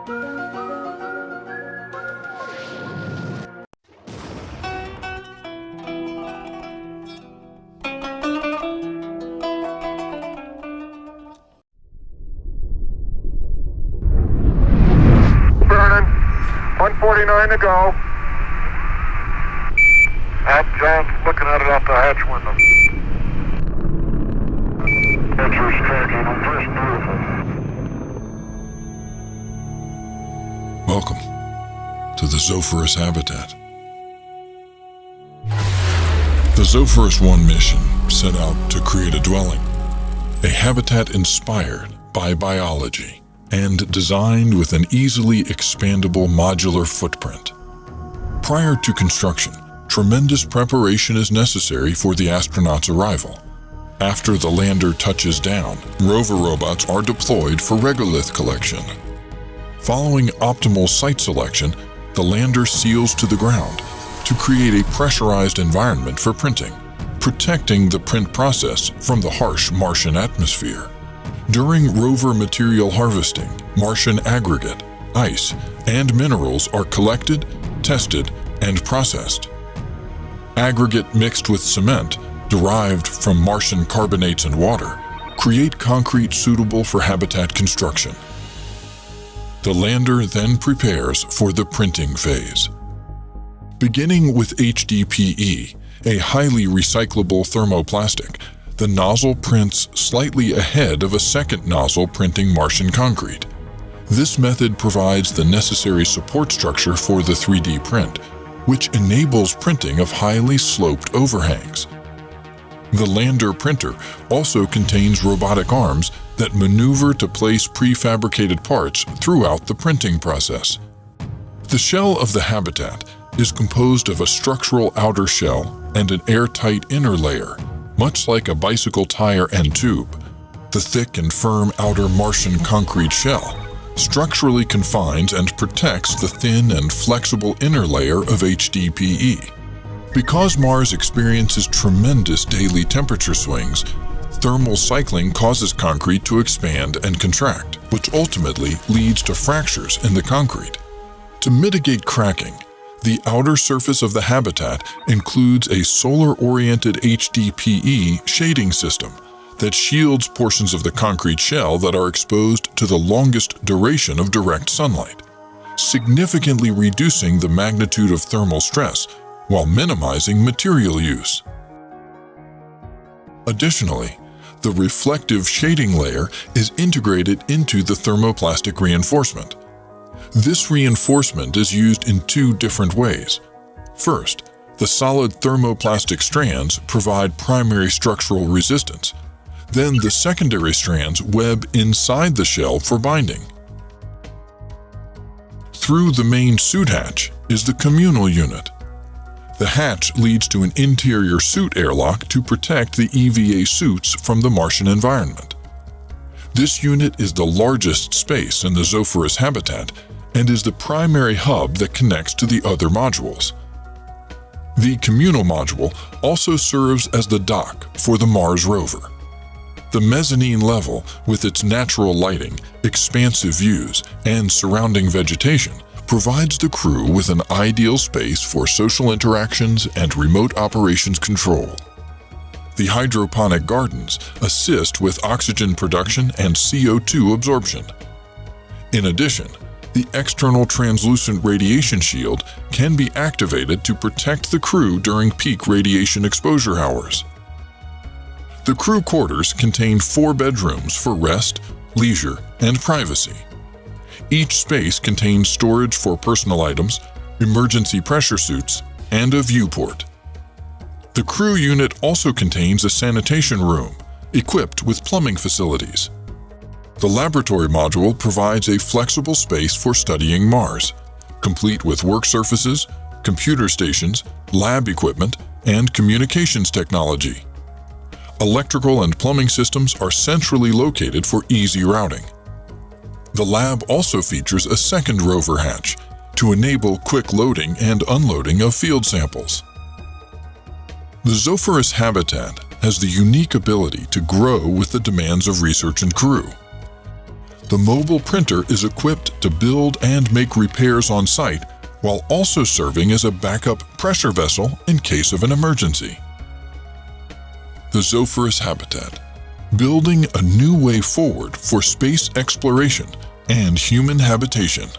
Burning. 149 to go. John's looking at it out the hatch window. Picture's tracking. Just beautiful. Welcome to the Zopherus habitat. The Zopherus 1 mission set out to create a dwelling, a habitat inspired by biology and designed with an easily expandable modular footprint. Prior to construction, tremendous preparation is necessary for the astronauts' arrival. After the lander touches down, rover robots are deployed for regolith collection. Following optimal site selection, the lander seals to the ground to create a pressurized environment for printing, protecting the print process from the harsh Martian atmosphere. During rover material harvesting, Martian aggregate, ice, and minerals are collected, tested, and processed. Aggregate mixed with cement, derived from Martian carbonates and water, create concrete suitable for habitat construction. The lander then prepares for the printing phase. Beginning with HDPE, a highly recyclable thermoplastic, the nozzle prints slightly ahead of a second nozzle printing Martian concrete. This method provides the necessary support structure for the 3D print, which enables printing of highly sloped overhangs. The lander printer also contains robotic arms that maneuver to place prefabricated parts throughout the printing process. The shell of the habitat is composed of a structural outer shell and an airtight inner layer, much like a bicycle tire and tube. The thick and firm outer Martian concrete shell structurally confines and protects the thin and flexible inner layer of HDPE. Because Mars experiences tremendous daily temperature swings, thermal cycling causes concrete to expand and contract, which ultimately leads to fractures in the concrete. To mitigate cracking, the outer surface of the habitat includes a solar-oriented HDPE shading system that shields portions of the concrete shell that are exposed to the longest duration of direct sunlight, significantly reducing the magnitude of thermal stress while minimizing material use. Additionally, the reflective shading layer is integrated into the thermoplastic reinforcement. This reinforcement is used in two different ways. First, the solid thermoplastic strands provide primary structural resistance. Then the secondary strands web inside the shell for binding. Through the main suit hatch is the communal unit. The hatch leads to an interior suit airlock to protect the EVA suits from the Martian environment. This unit is the largest space in the Zopherus habitat and is the primary hub that connects to the other modules. The communal module also serves as the dock for the Mars rover. The mezzanine level, with its natural lighting, expansive views, and surrounding vegetation, provides the crew with an ideal space for social interactions and remote operations control. The hydroponic gardens assist with oxygen production and CO2 absorption. In addition, the external translucent radiation shield can be activated to protect the crew during peak radiation exposure hours. The crew quarters contain 4 bedrooms for rest, leisure, and privacy. Each space contains storage for personal items, emergency pressure suits, and a viewport. The crew unit also contains a sanitation room, equipped with plumbing facilities. The laboratory module provides a flexible space for studying Mars, complete with work surfaces, computer stations, lab equipment, and communications technology. Electrical and plumbing systems are centrally located for easy routing. The lab also features a second rover hatch to enable quick loading and unloading of field samples. The Zopherus habitat has the unique ability to grow with the demands of research and crew. The mobile printer is equipped to build and make repairs on site, while also serving as a backup pressure vessel in case of an emergency. The Zopherus habitat, building a new way forward for space exploration and human habitation.